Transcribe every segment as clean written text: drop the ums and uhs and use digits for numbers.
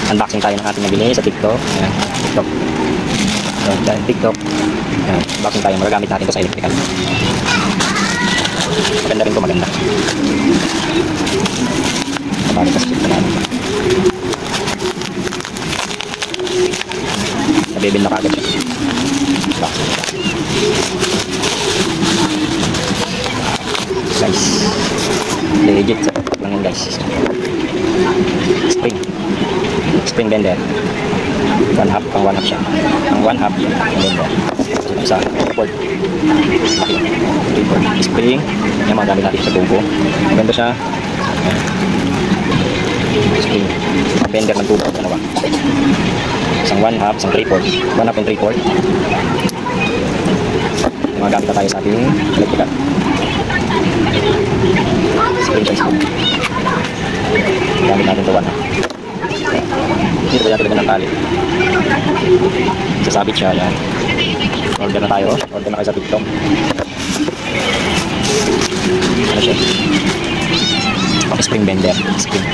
Unboxing tayo ng ating nabili sa TikTok. Ayan, TikTok. So, dahil TikTok. Ayan, unboxing tayo. Magagamit natin ito sa electrical. Maganda rin ito, maganda. Kabalik kasi ito natin. Nabibil na kagad siya. Unboxing. Guys. Legit sa lang yun guys. Spring bender. 1/2 pang 1/2 siya. Ang 1/2 yan ang bender. Isa report. Report. Spring. Yan mga gamit natin sa tubo. Maganda siya. Spring. Bender ng tubo. Dalawa. Isang 1/2, isang 3/4. 1/2 and 3/4. Mga gamit na tayo sa ating electrical. Spring size po. Gamit natin ito 1/2. Dito ba natin lagyan ng tali? Sasabit siya yan. Order na tayo. Order na kayo sa TikTok. Ano siya? Pang spring bender. Spring.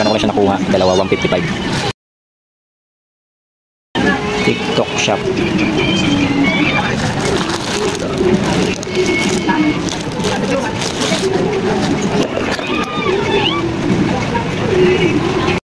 Kano ko na siya nakuha? Dalawa 155. TikTok shop.